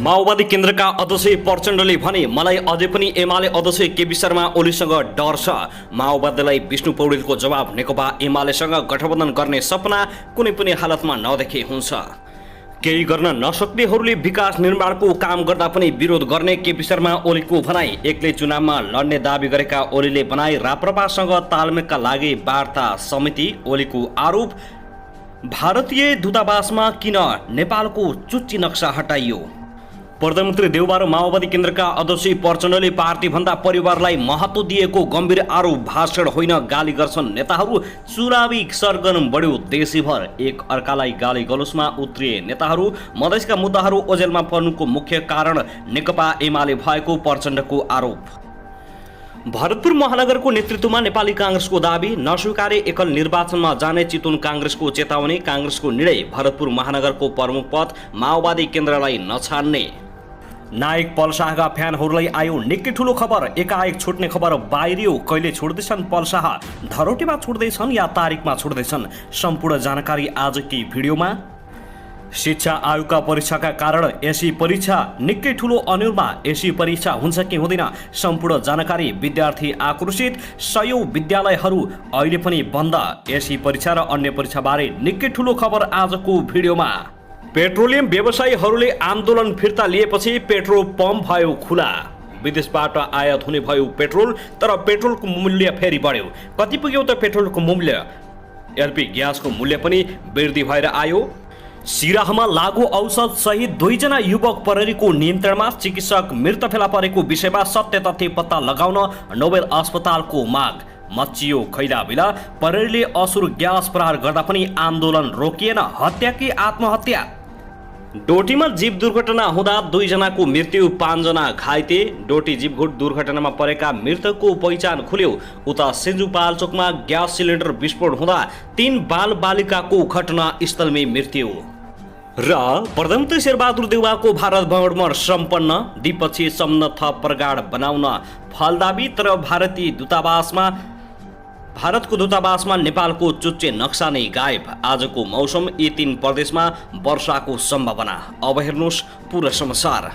माओवादी केन्द्रका अध्यक्ष प्रचण्डले भने मलाई अझै पनि एमाले अध्यक्ष केपी शर्मा ओलीसँग डर छ। माओवादीलाई विष्णु पौडेलको जवाब नेकपा एमालेसँग गठबन्धन गर्ने सपना कुनै पनि हालतमा नदेखे हुन्छ। केही गर्न नसक्नेहरूले विकास निर्माणको काम गर्दा पनि विरोध गर्ने केपी शर्मा ओलीको भनाई। एक्लै चुनावमा लड्ने दावी गरेका ओलीले बनाई राप्रपासँग तालमेलका लागि वार्ता समिति। ओलीको आरोप भारतीय दूतावासमा किन नेपालको चुच्ची नक्सा हटाइयो। प्रधानमन्त्री देउबा र माओवादी केन्द्रका अध्यक्ष प्रचण्डले पार्टीभन्दा परिवारलाई महत्त्व दिएको गम्भीर आरोप। भाषण होइन गाली गर्छन् नेताहरू। चुनावी सरगर्म बढ्यो देशैभर। एक अर्कालाई गाली गलोचमा उत्रिए नेताहरू। मधेसका मुद्दाहरू ओझेलमा पर्नुको मुख्य कारण नेकपा एमाले भएको प्रचण्डको आरोप। भरतपुर महानगरको नेतृत्वमा नेपाली कांग्रेसको दावी। नस्वीकारे एकल निर्वाचनमा जाने चितवन कांग्रेसको चेतावनी। कांग्रेसको निर्णय भरतपुर महानगरको प्रमुख पद माओवादी केन्द्रलाई नछाड्ने। नायक पल शाहका फ्यानहरूलाई आयो निकै ठुलो खबर। एकाएक छुट्ने खबर बाहिरियो। कहिले छोड्दैछन् पल शाह? धरोटीमा छोड्दैछन् या तारिकमा छोड्दैछन्? सम्पूर्ण जानकारी आजकै भिडियोमा। शिक्षा आयोगका परीक्षाका कारण एसी परीक्षा निकै ठुलो अन्यलमा। एसी परीक्षा हुन्छ कि हुँदैन? सम्पूर्ण जानकारी। विद्यार्थी आक्रोशित। सयौं विद्यालयहरू अहिले पनि बन्द। एसी परीक्षा र अन्य परीक्षाबारे निकै ठुलो खबर आजको भिडियोमा। पेट्रोलियम व्यवसायीहरूले आन्दोलन फिर्ता लिएपछि पेट्रोल पम्प भयो खुला। विदेशबाट आयात हुने भयो पेट्रोल, तर पेट्रोलको मूल्य फेरि बढ्यो। कति पुग्यो त पेट्रोलको मूल्य? एलपी ग्यासको मूल्य पनि वृद्धि भएर आयो। सिराहामा लागू औषध सहित 2 जना युवक प्रहरीको नियन्त्रणमा। चिकित्सक मृत फेला परेको विषयमा सत्य तथ्य पत्ता लगाउन नोबेल अस्पतालको माग। मचियो खैलाबिला। प्रहरीले असुर ग्यास प्रहार गर्दा पनि आन्दोलन रोकिएन। हत्या कि आत्महत्या? डोटीमा जीव दुर्घटना हुँदा 2 जनाको मृत्यु, 5 जना घाइते। डोटी जीवघुट दुर्घटनामा परेका मृतकको पहिचान खुल्यो। उता सिन्धुपाल्चोकमा ग्यास सिलिन्डर विस्फोट हुँदा 3 बाल बालिकाको घटनास्थलमै मृत्यु। र प्रधानमन्त्री शेरबहादुर देउवाको भारत भ्रमण सम्पन्न। द्विपक्षीय सम्बन्ध थप प्रगाढ बनाउन फलदाबी। तर भारतको दूतावासमा नेपालको चुच्चे नक्सा नै गायब। आजको मौसम यी 3 प्रदेशमा वर्षाको सम्भावना। अब हेर्नुहोस् पूरा समाचार।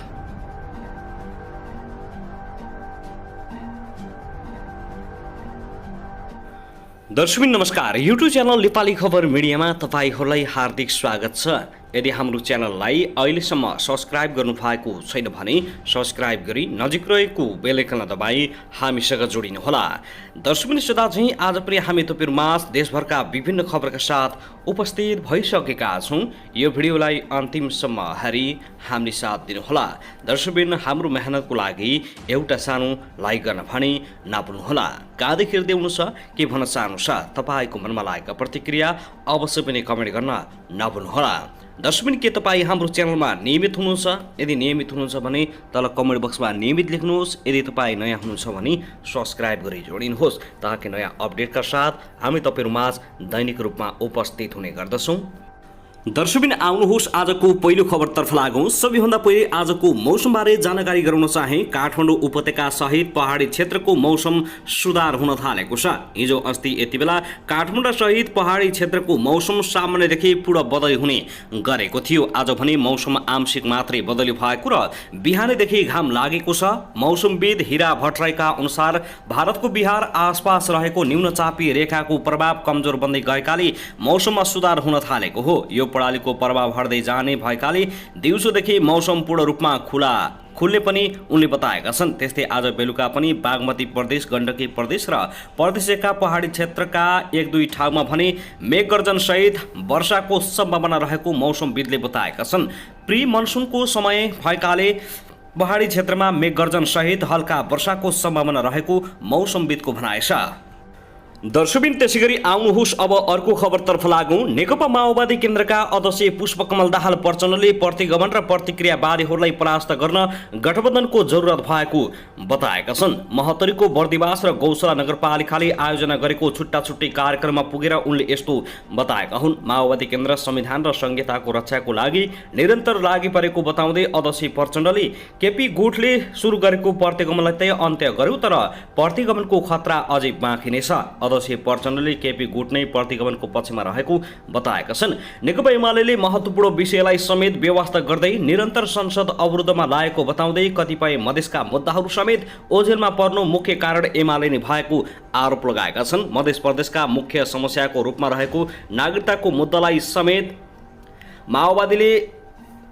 दर्शक नमस्कार। युट्युब च्यानल नेपाली खबर मिडियामा तपाईहरूलाई हार्दिक स्वागत छ। यदि हाम्रो च्यानललाई अहिलेसम्म सब्स्क्राइब गर्नुभएको छैन भने सब्स्क्राइब गरी नजिक रहेको बेल आइकन दबाई हामीसँग जोडिनुहोला। दर्शक सदा चाहिँ आज पनि हामी तपाईँहरूमाझ देशभरका विभिन्न खबरका साथ उपस्थित भइसकेका छौँ। यो भिडियोलाई अन्तिमसम्म हेरी हामीले साथ दिनुहोला। दर्शकबिन हाम्रो मेहनतको लागि एउटा सानो लाइक गर्न भने नभुल्नुहोला। कहाँदेखि हेर्दै हुनुहुन्छ के भन्न चाहनुहुन्छ? तपाईँको मनमा लागेका प्रतिक्रिया अवश्य पनि कमेन्ट गर्न नभुल्नुहोला। दर्शकबिन के तपाईँ हाम्रो च्यानलमा नियमित हुनुहुन्छ? यदि नियमित हुनुहुन्छ भने तल कमेन्ट बक्समा नियमित लेख्नुहोस्। यदि तपाईँ नयाँ हुनुहुन्छ भने सब्स्क्राइब गरी जोडिनुहोस् ताकि नयाँ अपडेटका साथ हामी तपाईँहरूमाझ दैनिक रूपमा उपस्थित हुने गर्दछौँ। दर्शकबिन आउनुहोस् आजको पहिलो खबरतर्फ लागौँ। सबैभन्दा पहिले आजको मौसमबारे जानकारी गराउन चाहे। काठमाडौँ उपत्यका सहित पहाडी क्षेत्रको मौसम सुधार हुन थालेको छ। हिजो अस्ति यति बेला काठमाडौँ सहित पहाडी क्षेत्रको मौसम सामान्यदेखि पूर्ण बदली हुने गरेको थियो। आज भने मौसम आंशिक मात्रै बदली भएको र बिहानैदेखि घाम लागेको छ। मौसमविद हिरा भट्टराईका अनुसार भारतको बिहार आसपास रहेको न्यूनचापीय रेखाको प्रभाव कमजोर बन्दै गएकाले मौसममा सुधार हुन थालेको हो। यो प्रणालीको प्रभाव हट्दै जाने भएकाले दिउँसोदेखि मौसम पूर्ण रूपमा खुल्ने पनि उनले बताएका छन्। त्यस्तै आज बेलुका पनि बागमती प्रदेश, गण्डकी प्रदेश र प्रदेशका पहाडी क्षेत्रका 1-2 ठाउँमा भने मेघगर्जन सहित वर्षाको सम्भावना रहेको मौसमविदले बताएका छन्। प्री मनसुनको समय भएकाले पहाडी क्षेत्रमा मेघगर्जन सहित हल्का वर्षाको सम्भावना रहेको मौसमविदको भनाइ छ। दर्शकबिन त्यसैगरी आउनुहोस् अब अर्को खबरतर्फ लागौँ। नेकपा माओवादी केन्द्रका अध्यक्ष पुष्पकमल दाहाल प्रचण्डले प्रतिगमन र प्रतिक्रियावादीहरूलाई परास्त गर्न गठबन्धनको जरुरत भएको बताएका छन्। महोत्तरीको बर्दिवास र गौशाला नगरपालिकाले आयोजना गरेको छुट्टा छुट्टै कार्यक्रममा पुगेर उनले यस्तो बताएका हुन्। माओवादी केन्द्र संविधान र संहिताको रक्षाको लागि निरन्तर लागि परेको बताउँदै अध्यक्ष प्रचण्डले केपी गुटले सुरु गरेको प्रतिगमनलाई तय अन्त्य गर्यो, तर प्रतिगमनको खतरा अझै बाँकी नै छ। अध्यक्ष प्रचण्डले केपी गुट नै प्रतिगमनको पक्षमा रहेको बताएका छन्। नेकपा एमाले महत्त्वपूर्ण विषयलाई समेत व्यवस्था गर्दै निरन्तर संसद अवरुद्धमा लागेको बताउँदै कतिपय मधेसका मुद्दाहरू समेत ओझेलमा पर्नु मुख्य कारण एमाले नै भएको आरोप लगाएका छन्। मध्य प्रदेशका मुख्य समस्याको रूपमा रहेको नागरिकताको मुद्दालाई समेत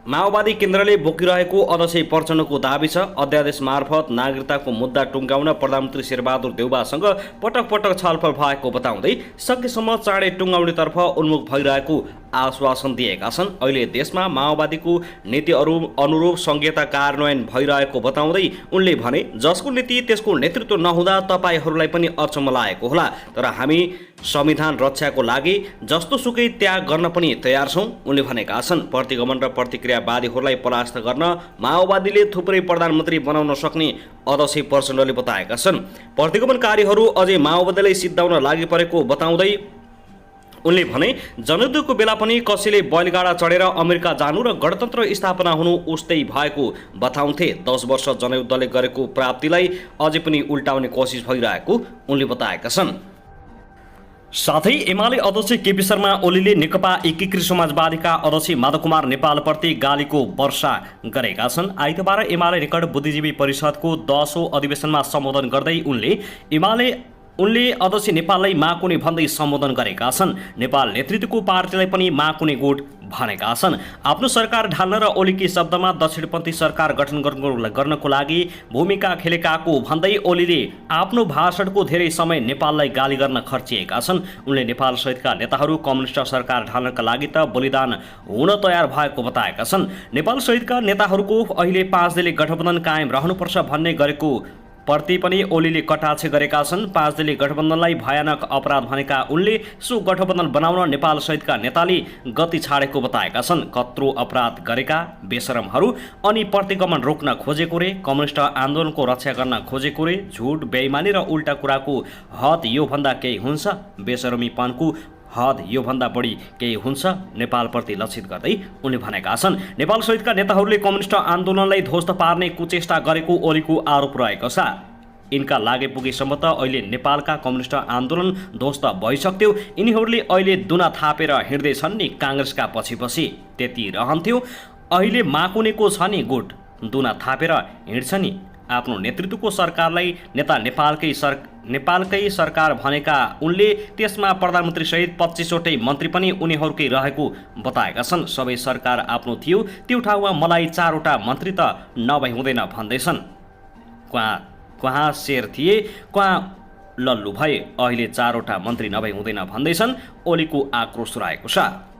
माओवादी केन्द्रले बोकिरहेको अध्यक्ष प्रचण्डको दाबी छ। अध्यादेश मार्फत नागरिकताको मुद्दा टुङ्गाउन प्रधानमन्त्री शेरबहादुर देउवासँग पटक पटक छलफल भएको बताउँदै सकेसम्म चाँडै टुङ्गाउनेतर्फ उन्मुख भइरहेको आश्वासन दिएका छन्। अहिले देशमा माओवादीको नीतिहरू अनुरूप संहिता कार्यान्वयन भइरहेको बताउँदै उनले भने, जसको नीति त्यसको नेतृत्व नहुँदा तपाईँहरूलाई पनि अचम्म लागेको होला, तर हामी संविधान रक्षाको लागि जस्तो सुकै त्याग गर्न पनि तयार छौँ, उनले भनेका छन्। प्रतिगमन र प्रतिक्रियावादीहरूलाई परास्त गर्न माओवादीले थुप्रै प्रधानमन्त्री बनाउन सक्ने अध्यक्ष प्रचण्डले बताएका छन्। प्रतिगमनकारीहरू अझै माओवादीलाई सिद्धाउन लागि परेको बताउँदै उनले भने, जनयुद्धको बेला पनि कसैले बैलगाडा चढेर अमेरिका जानु र गणतन्त्र स्थापना हुनु उस्तै भएको बताउँथे। 10 वर्ष जनयुद्धले गरेको प्राप्तिलाई अझै पनि उल्टाउने कोसिस भइरहेको उनले बताएका छन्। साथै एमाले अध्यक्ष केपी शर्मा ओलीले नेकपा एकीकृत समाजवादीका अध्यक्ष माधव कुमार नेपालप्रति गालीको वर्षा गरेका छन्। आइतबार एमाले निकट बुद्धिजीवी परिषदको 10औं अधिवेशनमा सम्बोधन गर्दै उनले अध्यक्ष नेपाललाई माकुने भन्दै सम्बोधन गरेका छन्। नेपाल नेतृत्वको पार्टीलाई पनि माकुने गुट भनेका छन्। आफ्नो सरकार ढाल्न र ओलीकी शब्दमा दक्षिणपन्थी सरकार गठन गर्नको लागि भूमिका खेलेकाको भन्दै ओलीले आफ्नो भाषणको धेरै समय नेपाललाई गाली गर्न खर्चिएका छन्। उनले नेपाल सहितका नेताहरू कम्युनिस्ट सरकार ढाल्नका लागि त बलिदान हुन तयार भएको बताएका छन्। नेपाल सहितका नेताहरूको अहिले 5 दलीय गठबन्धन कायम रहनुपर्छ भन्ने गरेको प्रति पनि ओलीले कटाक्ष गरेका छन्। 5 दलीय गठबन्धनलाई भयानक अपराध भनेका उनले सो गठबन्धन बनाउन नेपाल सहितका नेताले गति छाडेको बताएका छन्। कत्रो अपराध गरेका बेशरमहरू अनि प्रतिगमन रोक्न खोजेको रे, कम्युनिस्ट आन्दोलनको रक्षा गर्न खोजेको रे, झुट बेइमानी र उल्टा कुराको हद योभन्दा केही हुन्छ, बेशरमीपनको हद योभन्दा बढी केही हुन्छ, नेपालप्रति लक्षित गर्दै उनले भनेका छन्। नेपाल सहितका नेताहरूले कम्युनिस्ट आन्दोलनलाई ध्वस्त पार्ने कुचेष्टा गरेको ओलीको आरोप रहेको छ। यिनका लागे पुगेसम्म त अहिले नेपालका कम्युनिस्ट आन्दोलन ध्वस्त भइसक्थ्यो। यिनीहरूले अहिले दुना थापेर हिँड्दैछन् नि काङ्ग्रेसका पछि त्यति रहन्थ्यो। अहिले माकुनेको छ नि गुट, दुना थापेर हिँड्छ नि। आफ्नो नेतृत्वको सरकारलाई नेता नेपालकै सरकार भनेका उनले त्यसमा प्रधानमन्त्री सहित 25 वटै मन्त्री पनि उनीहरूकै रहेको बताएका छन्। सबै सरकार आफ्नो थियो, त्यो ठाउँमा मलाई 4 वटा मन्त्री त नभई हुँदैन भन्दैछन्। कहाँ शेर थिए, कहाँ लल्लु भए, अहिले 4 वटा मन्त्री नभई हुँदैन भन्दैछन्। ओलीको आक्रोश रहेको छ।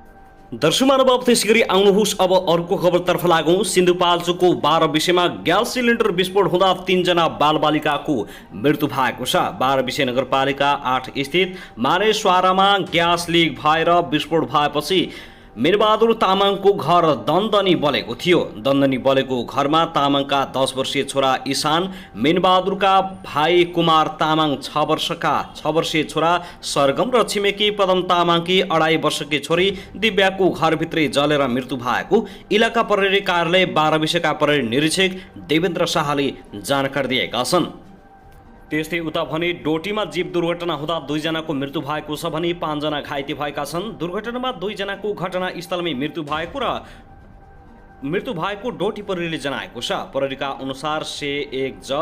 दर्शक महानुभाव, त्यसै गरी आउनुहोस् अब अर्को खबरतर्फ लागौँ। सिन्धुपाल्चोकको 12 विषयमा ग्यास सिलिन्डर विस्फोट हुँदा 3 जना बालबालिकाको मृत्यु भएको छ। 12 विषय नगरपालिका 8 स्थित मानेश्वरमा ग्यास लिक भएर विस्फोट भएपछि मीनबहादुर तामाङको घर दन्दनी बलेको थियो। दन्दनी बलेको घरमा तामाङका 10 वर्षीय छोरा ईशान, मीनबहादुरका भाइ कुमार तामाङ 6 वर्षीय छोरा सरगम र छिमेकी पदम तामाङकी 2.5 वर्षकी छोरी दिव्याको घरभित्रै जलेर मृत्यु भएको इलाका प्रहरी कार्यालय 12 विषयका प्रहरी निरीक्षक देवेन्द्र शाहले जानकारी दिएका छन्। त्यस्तै उता भने डोटीमा जीव दुर्घटना हुँदा 2 जनाको मृत्यु भएको छ भने 5 जना घाइते भएका छन्। दुर्घटनामा 2 जनाको घटनास्थलमै मृत्यु भएको डोटी प्रहरीले जनाएको छ। प्रहरीका अनुसार 101 ज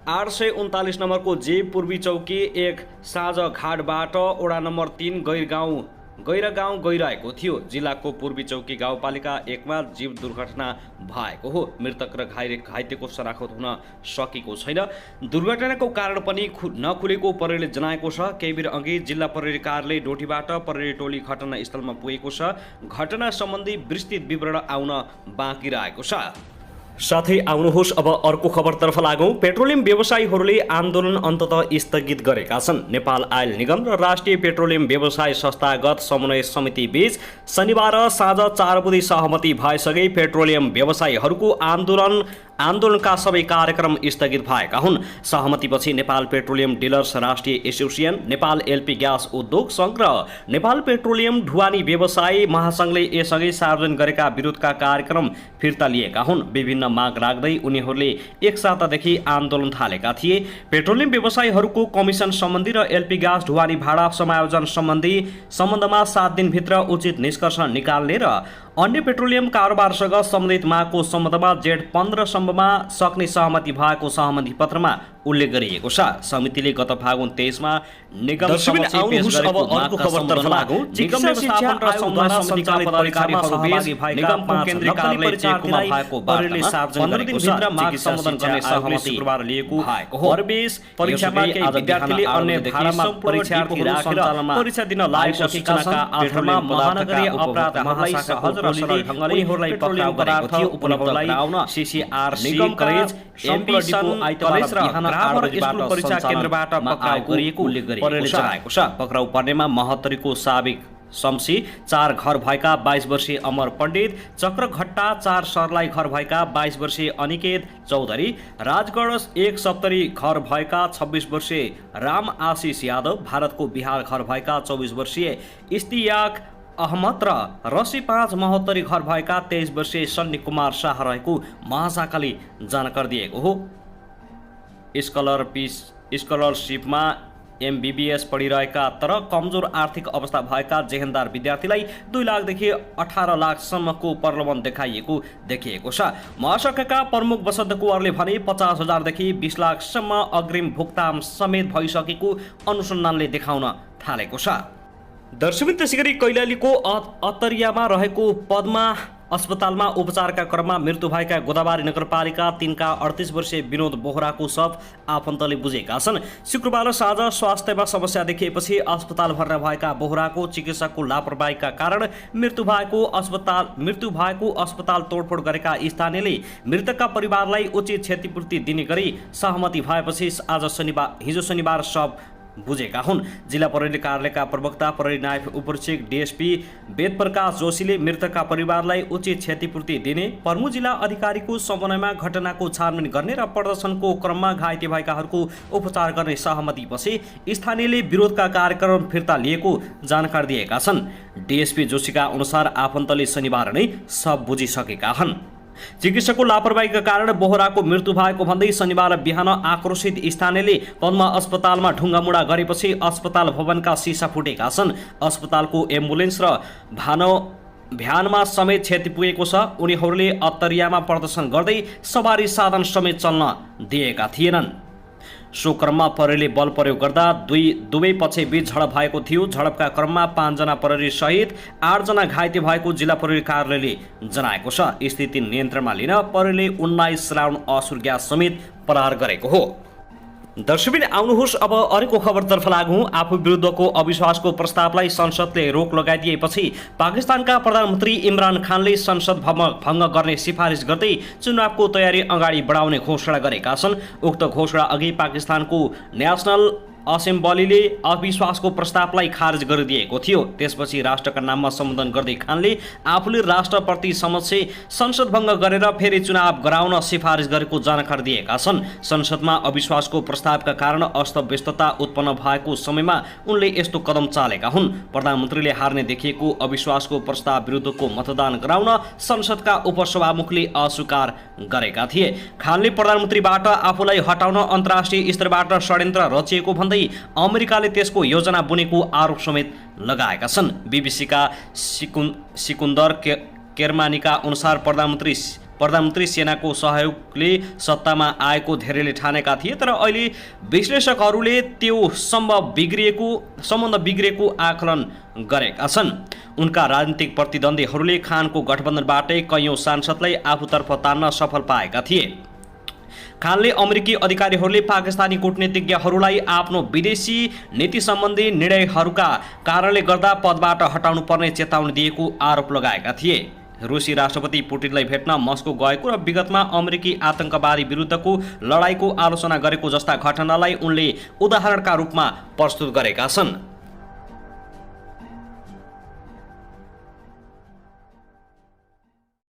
839 नम्बरको जीव पूर्वी चौकी 1 साँझ घाटबाट वडा नम्बर 3 गैरागाउँ गइरहेको थियो। जिल्लाको पूर्वी चौकी गाउँपालिका 1 मा जीव दुर्घटना भएको हो। मृतक र घाइतेको शनाखत हुन सकेको छैन। दुर्घटनाको कारण पनि नखुलेको प्रहरीले जनाएको छ। केही बेर अघि जिल्ला प्रहरी कार्यालय डोटीबाट प्रहरी टोली घटनास्थलमा पुगेको छ। घटना सम्बन्धी विस्तृत विवरण आउन बाँकी रहेको छ। साथै आउनुहोस् अब अर्को खबरतर्फ लागौँ। पेट्रोलियम व्यवसायीहरूले आन्दोलन अन्ततः स्थगित गरेका छन्। नेपाल आयल निगम र राष्ट्रिय पेट्रोलियम व्यवसाय संस्थागत समन्वय समिति बीच शनिबार साँझ 4 बजे सहमति भएसँगै पेट्रोलियम व्यवसायीहरूको आन्दोलन आन्दोलनका सबै कार्यक्रम स्थगित भएका हुन्। सहमतिपछि नेपाल पेट्रोलियम डिलर्स राष्ट्रिय एसोसिएसन, नेपाल एलपी ग्यास उद्योग सङ्घ र नेपाल पेट्रोलियम ढुवानी व्यवसायी महासङ्घले यसअघि सार्वजनिक गरेका विरोधका कार्यक्रम फिर्ता लिएका हुन्। विभिन्न माग राख्दै उनीहरूले एक सातादेखि आन्दोलन थालेका थिए। पेट्रोलियम व्यवसायीहरूको कमिसन सम्बन्धी र एलपी ग्यास ढुवानी भाडा समायोजन सम्बन्धमा 7 दिनभित्र उचित निष्कर्ष निकाल्ने र अन्य पेट्रोलियम कारोबारसँग सम्बन्धित मागको सम्बन्धमा जेठ 15 सम्ममा सक्ने सहमति भएको सहमति पत्रमा उल्लेख गरिएको छ। समितिले गत फागुन 23 मा निगम समक्ष पेश गरेको मागका सम्बन्धमा निगम व्यवस्थापन र सञ्चालन सञ्चालित अधिकारीहरूबीच निगमको केन्द्रीय कार्यालय चेकमा भएको बारेले सार्वजनिक गरेको छ। माग सम्बोधन गर्ने सहमति शुक्रबार लिएको हो। प्रवेश परीक्षामा केही विद्यार्थीले अन्य धारामा परीक्षार्थी राखेर परीक्षा दिन लागेको सूचनाका आधारमा महानगरीय अपराध महाशाखा हजुर सरल ढङ्गले उनीहरूलाई पक्राउ गरेको थियो। उपलब्ध गराउन सीसीआरसी कलेज एमपी कलेज र ग्रामर स्कुल परीक्षा केन्द्रबाट पक्राउ गरिएको उल्लेख गरिएको छ। पक्राउ पर्नेमा महोत्तरीको साबिक शम्सी, 4 घर भएका 22 वर्षीय अमर पण्डित, चक्रघट्टा 4 सर्लाही घर भएका 22 वर्षीय अनिकेत चौधरी, राजगढ 1 सप्तरी घर भएका 26 वर्षीय राम आशिष यादव, भारतको बिहार घर भएका 24 वर्षीय इस्तियाक अहमद र रसी 5 महोत्तरी घर भएका 23 वर्षीय सन्नी कुमार शाह रहेको महाशाखाले जानकारी दिएको हो। स्कलरसिपमा एमबीबीएस पढिरहेका तर कमजोर आर्थिक अवस्था भएका जेहेन्दार विद्यार्थीलाई 2 लाखदेखि 18 लाखसम्मको प्रलोभन देखिएको छ। महाशाखाका प्रमुख वसन्त कुँवरले भने 50,000 देखि 20 लाखसम्म अग्रिम भुक्तान समेत भइसकेको अनुसन्धानले देखाउन थालेको छ। दर्शकबिन त्यसैगरी कैलालीको अतरियामा रहेको पद्मा अस्पतालमा उपचारका क्रममा मृत्यु भएका गोदावरी नगरपालिका 3 का 38 वर्षीय विनोद बोहराको शव आफन्तले बुझेका छन्। शुक्रबार साँझ स्वास्थ्यमा समस्या देखिएपछि अस्पताल भर्ना भएका बोहराको चिकित्सकको लापरवाहीका कारण मृत्यु भएको अस्पताल तोडफोड गरेका स्थानीयले मृतकका परिवारलाई उचित क्षतिपूर्ति दिने गरी सहमति भएपछि हिजो शनिबार शव बुझेका हुन्। जिल्ला प्रहरी कार्यालयका प्रवक्ता प्रहरी नायब उपरीक्षक डीएसपी वेदप्रकाश जोशीले मृतकका परिवारलाई उचित क्षतिपूर्ति दिने, प्रमुख जिल्ला अधिकारीको समन्वयमा घटनाको छानबिन गर्ने र प्रदर्शनको क्रममा घाइते भएकाहरूको उपचार गर्ने सहमतिपछि स्थानीयले विरोधका कार्यक्रम फिर्ता लिएको जानकारी दिएका छन्। डीएसपी जोशीका अनुसार आफन्तले शनिबार नै शव बुझिसकेका हुन्। चिकित्सकको लापरवाहीका कारण बोहराको मृत्यु भएको भन्दै शनिबार बिहान आक्रोशित स्थानीयले पद्मा अस्पतालमा ढुङ्गामुढा गरेपछि अस्पताल भवनका सिसा फुटेका छन्। अस्पतालको एम्बुलेन्स र भ्यानमा समेत क्षति पुगेको छ। उनीहरूले अत्तरियामा प्रदर्शन गर्दै सवारी साधन समेत चल्न दिएका थिएनन्। सो क्रममा प्रहरीले बल प्रयोग गर्दा दुवै पक्षबीच झडप भएको थियो। झडपका क्रममा 5 जना प्रहरी सहित 8 जना घाइते भएको जिल्ला प्रहरी कार्यालयले जनाएको छ। स्थिति नियन्त्रणमा लिन प्रहरीले 19 राउन्ड असुर ग्यास समेत प्रहार गरेको हो। दर्शकबिन आउनुहोस् अब अर्को खबरतर्फ लागौँ। आफू विरुद्धको अविश्वासको प्रस्तावलाई संसदले रोक लगाइदिएपछि पाकिस्तानका प्रधानमन्त्री इमरान खानले संसद भङ्ग गर्ने सिफारिस गर्दै चुनावको तयारी अगाडि बढाउने घोषणा गरेका छन्। उक्त घोषणा अघि पाकिस्तानको नेसनल असेम्बलीले अविश्वासको प्रस्तावलाई खारेज गरिदिएको थियो। त्यसपछि राष्ट्रका नाममा सम्बोधन गर्दै खानले आफूले राष्ट्रप्रति समक्ष संसद भङ्ग गरेर फेरि चुनाव गराउन सिफारिस गरेको जानकारी दिएका छन्। संसदमा अविश्वासको प्रस्तावका कारण अस्तव्यस्तता उत्पन्न भएको समयमा उनले यस्तो कदम चालेका हुन्। प्रधानमन्त्रीले हार्ने देखिएको अविश्वासको प्रस्ताव विरुद्धको मतदान गराउन संसदका उपसभामुखले अस्वीकार गरेका थिए। खानले प्रधानमन्त्रीबाट आफूलाई हटाउन अन्तर्राष्ट्रिय स्तरबाट षड्यन्त्र रचिएको भन्दै अमेरिकाले त्यसको योजना बुनेको आरोप समेत लगाएका छन्। बीबीसीका सिकुन्दर केरमानीका अनुसार प्रधानमन्त्री सेनाको सहयोगले सत्तामा आएको धेरैले ठानेका थिए, तर अहिले विश्लेषकहरूले त्यो सम्बन्ध बिग्रिएको आकलन गरेका छन्। उनका राजनीतिक प्रतिद्वन्दीहरूले खानको गठबन्धनबाटै कैयौं सांसदलाई आफूतर्फ तान्न सफल पाएका थिए। खानले अमेरिकी अधिकारीहरूले पाकिस्तानी कूटनीतिज्ञहरूलाई आफ्नो विदेशी नीति सम्बन्धी निर्णयहरूका कारणले गर्दा पदबाट हटाउनु पर्ने चेतावनी दिएको आरोप लगाएका थिए। रुसी राष्ट्रपति पुटिनलाई भेट्न मस्को गएको र विगतमा अमेरिकी आतंकवादी विरुद्धको लडाईँको आलोचना गरेको जस्ता घटनालाई उनले उदाहरणका रूपमा प्रस्तुत गरेका छन्।